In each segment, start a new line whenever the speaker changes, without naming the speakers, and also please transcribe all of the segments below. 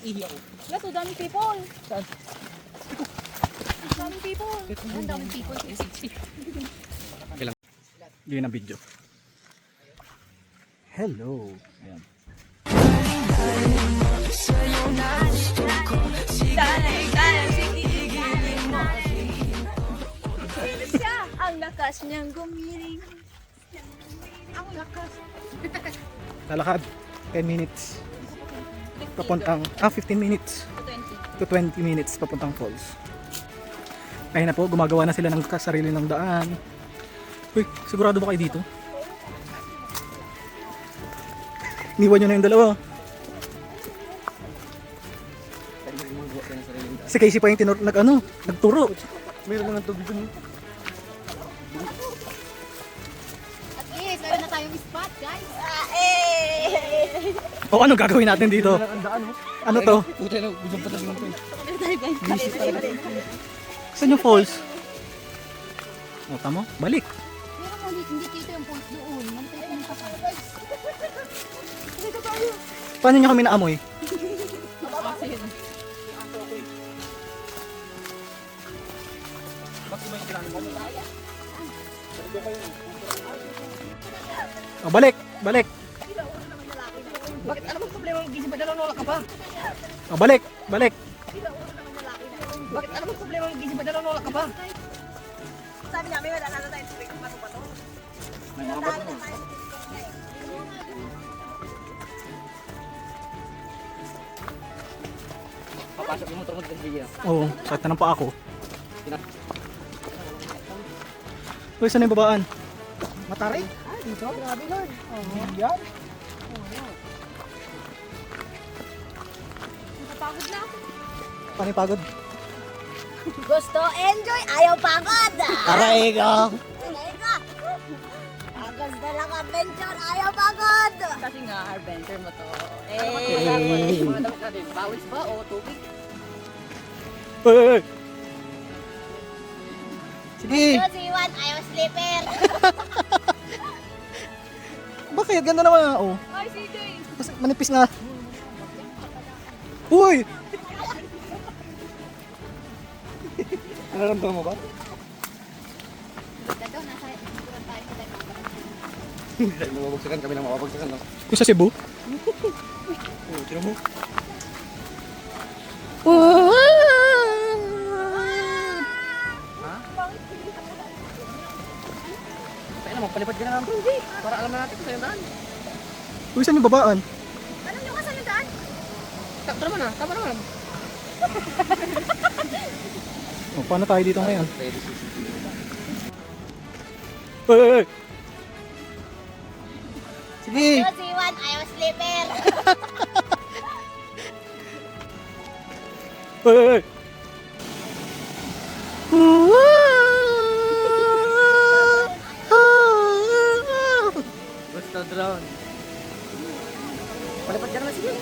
Ihi ako.
Wala to, daming people.
Saan?
Daming people. Ang daming people.
Yun ang video. Hello. Ayan.
Sino siya? Ang lakas niyang gumiling. Ang lakas.
Lalakad 10 minutes papuntang 15 minutes
20.
to 20 minutes papuntang falls. Ayun na po, gumagawa na sila ng sarili ng daan. Uy, sigurado ba kayo dito? Iniwan nyo na yung dalawa. Si Casey pa yung nagturo.
Mayroon mga tubig dun.
At least, meron na tayong spot, guys.
O ano gagawin natin dito?
Ang daan, oh.
Ano to?
Puta na, gudong patas mo to.
Meron tayo, guys.
Saan yung falls? O, tamo? Balik.
Pero mo, hindi dito yung point doon. Mantay ko yung kapal.
Paano nyo kami naamoy? O, balik. Balik.
Bakit ano bang problema mo? Gising ba dalawang wala ka pa?
O, balik. Balik.
Bakit ano bang problema mo? Gising ba dalawang wala ka pa?
Sabi namin, wala na tayo spring pato-pato.
May mga bato mo. Papasok yung motor mo dito sa video.
Oo, sakit na ng paa ako. Uy, saan yung babaan?
Mataray? Ah, dito? Grabe Lord. Yan.
Napagod na ako.
Paano yung pagod?
Gusto enjoy, ayaw pagod.
Aray ka!
Aray ka. Gusto lang adventure, ayaw pagod.
Kasi nga, adventure mo to.
Mga damit natin, bawis ba o tubig?
Uy! Sige!
Gusto siwan, ayaw slipper.
Bakit? Ganda naman nga, oh.
Ay, CJ.
Mas manipis na. Uy! Nararamdaman mo ba?
Daw, nasa ikuran tayo sa tayo.
Mababagsakan kami ng mababagsakan lang.
Yung sa Cebu?
Oo, tira mo. Kaya naman, palipad ka na naman. Para alam na natin kung saan yung daan.
Uy, saan yung babaan?
Alam nyo kasi yung daan?
Tama naman ah, tama naman.
Oh, paano tayo dito ngayon?
Pwede CCTV.
Uy! Sige!
Gusto siwan, ayaw slipper.
Uy!
Gusto drone. Palipad ka naman, sige.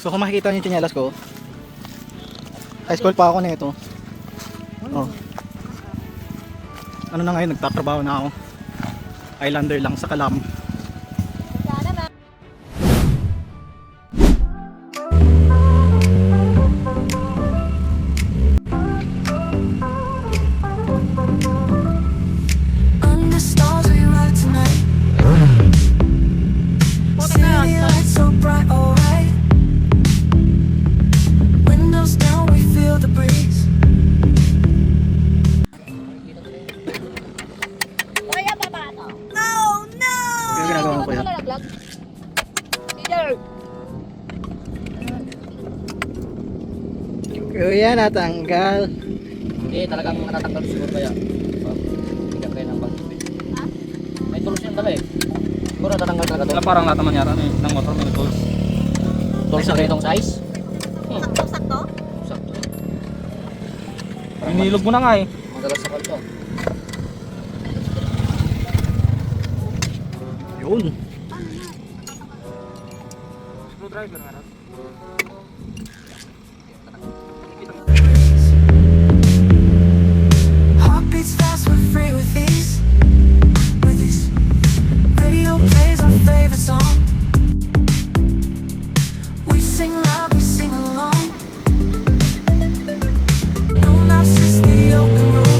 So kung makikita niyo yung tsinelas ko, high school pa ako nito. Oh. Ano na ngayon, nagtatrabaho na ako. Islander lang sa Kalam. pa yan.
Nalaglag. Teacher!
Kuya, natanggal.
Hindi, talagang natatanggal siguro kaya. Bigyan kayo ng pag-ibig. May tools yung dala eh. Siguro natatanggal talaga
Wala
to.
parang lahat naman yata ng motor may tools.
Tools na ganitong size.
Sakto-sakto?
Sakto.
Inilog mo na nga eh.
Madalas sa kalto.
Yun. Screwdriver nga natin.
Heartbeats fast, we're free with these. With these. Radio plays our favorite song. We sing loud, we sing along. No maps, just the open road.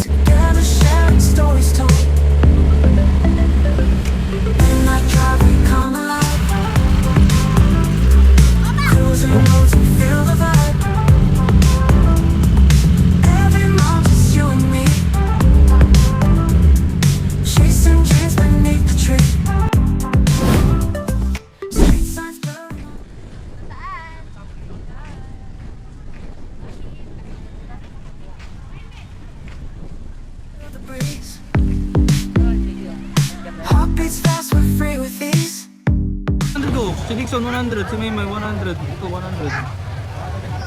Together sharing stories told. Midnight drive, we come alive. Cruising roads, we feel the vibe. Every month it's you and me, chasing dreams beneath the tree. Street signs blurring on the breeze. Heartbeats fast, we're free with ease.
100 go. Si Dixon 100. Si Maymay 100. Ito 100.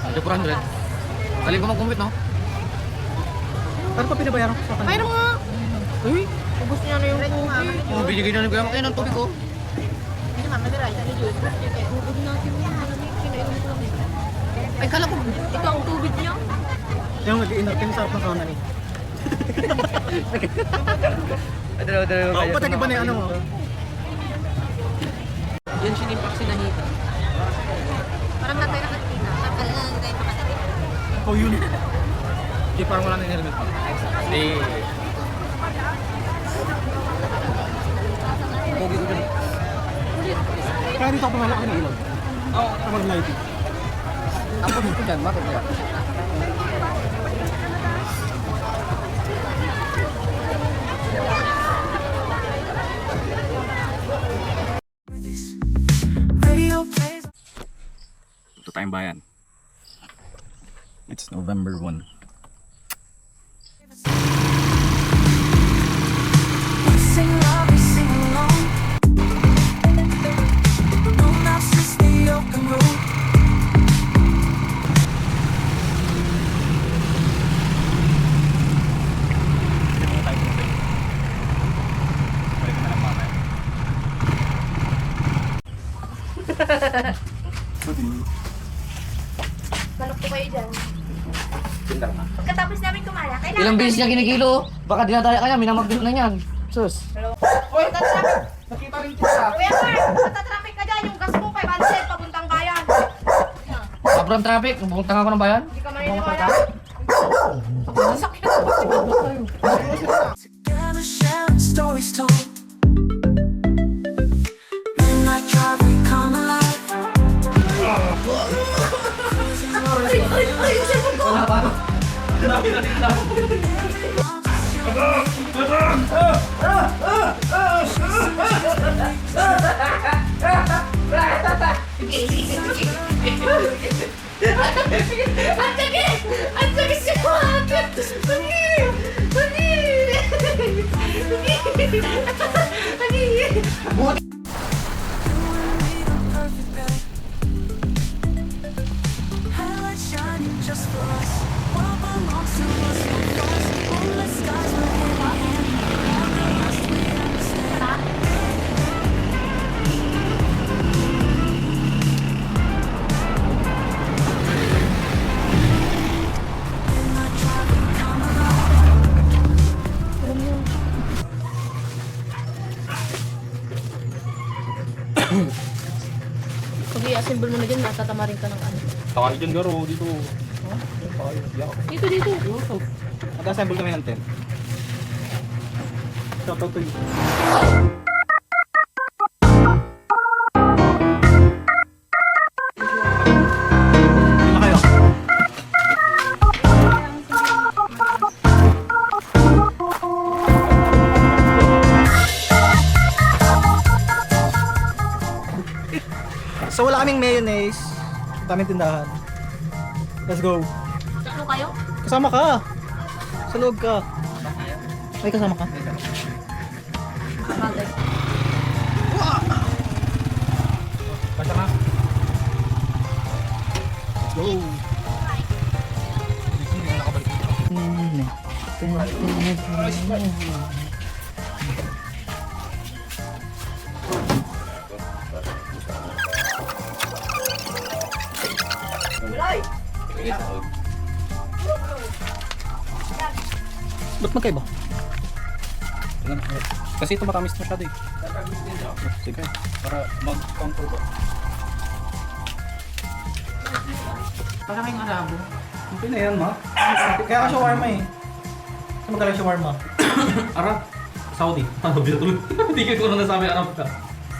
Hindi 400. Galing ko mag-compute no?
Ano pa pinabayaran ko sa kanya?
Mayroon nga!
Uy!
Ubus niya na yung tubig.
Oh, binigay na ni Kuya Maki ng tubig ko.
Hindi naman, nagara. Yan yung juice. Ubus natin yan. Kinainom ko lang eh. Ay, kala ko, ito ang tubig niya.
Yung nag-iinartin sa harap ng kanan eh. Oo, patagi ba na yung ano mo?
Yan sinimpak sinahita.
Parang natay na kanina. Tapos na natay pa kanina.
Oh, yun. Hindi, parang wala na yung helmet pa. Hindi.
Pogi ko dun.
Kaya dito ako pumalaki ng ilog. Oo. Kapag lighting.
Ang pogi ko dyan, bakit kaya?
With these. Radio plays.
Ito tayong bayan. It's November 1.
We sing loud, we sing along. No maps, just the open road.
Balok po kayo dyan. Pagkatapos namin kumala, kailangan
Ilang beses niya kinikilo. Baka dinadaya kaya, minamagdil na yan. Sus.
Kuya Mark, matatraffic ka dyan. Yung gas mo, 500 papuntang bayan.
Sobrang traffic. Pupunta nga ako ng bayan.
Hindi ka maniniwala. Sasakyan ako.
Together sharing stories told. Midnight drive, we come alive.
Ang sakit siya ko agad! Pagin!
Perfect pair. Highlights shining just for us. What belongs to us will us. Moonlit skies were hand in hand. All the rest we understand. Midnight drive, we come alive.
Pag i-assemble mo na dyan, matatama rin ka ng ano.
Takay dyan garo dito.
Dito.
Mag-assemble kami ng tent. Shoutout to you. So wala kaming mayonnaise. Daming tindahan. Let's go.
Tatlo kayo?
Kasama ka. Sa loob ka. Ay, kasama ka.
Bagay.
Basta ka. Let's go. Ba't magkaiba?
Kasi ito matamis masyado eh. Sige, para mag-control ba?
Para kayong arabo.
Okay na yan, ma. Kaya ka shawarma eh. Saan magaling shawarma?
Arab? Saudi. Ano, binatulog? Hindi ko na nasabi Arab ka.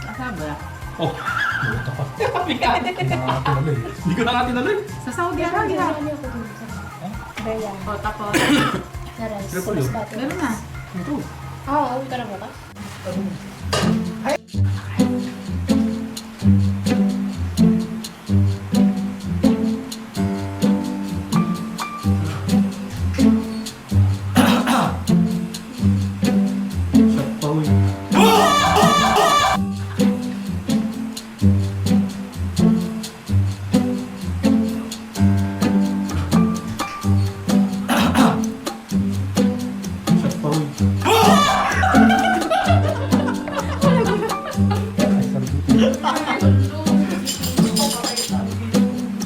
Arabo na.
Oh, buta pa. Hindi ko na nga tinaloy.
Sa Saudi Arabia. O, tapos.
Triple yun.
Meron na.
Ito.
Oo, ito na bukas.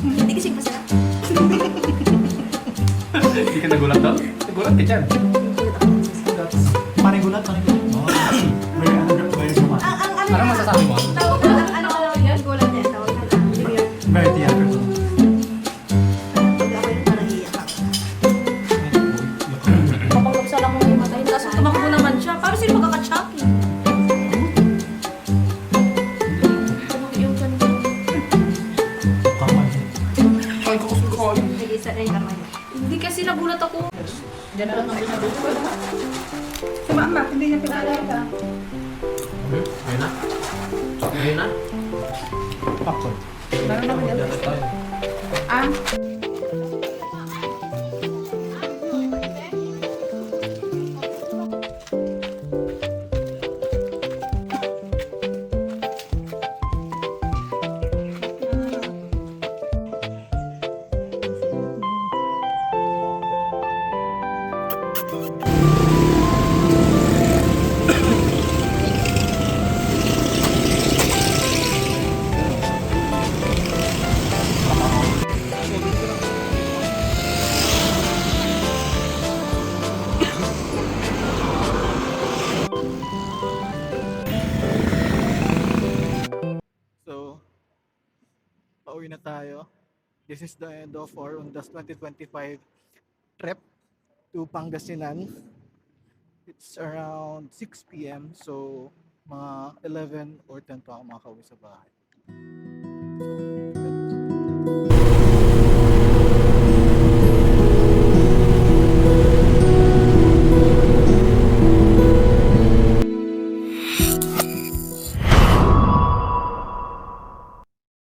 Hindi kasing masarap.
Hindi ka nagulat doon? Nagulat ka dyan.
Panigulat, panigulat. Very smart.
Anong masasabi mo?
Ano yan? Gulat niya. Tawag na lang. Hindi yan.
Very theatrical.
Pag ako yung parang hiyak ako.
Kapag lang mo yung matay. Tapos tumakbo naman siya. Paano sino magkakatsaki? Yung kanina.
Kamay.
Kain ko kusog ko.
Nag-isa na yung kamay.
Hindi kasi nagulat ako. Diyan na lang ang binabuto.
Si Mama, hindi niya pinalala.
Ayun na. Ayun na.
Popcorn.
Meron naman yan.
Ah?
So, pauwi na tayo. This is the end of our Undas 2025 trip to Pangasinan. It's around 6 p.m. So, mga 11 or 10 pa ako makakauwi sa bahay.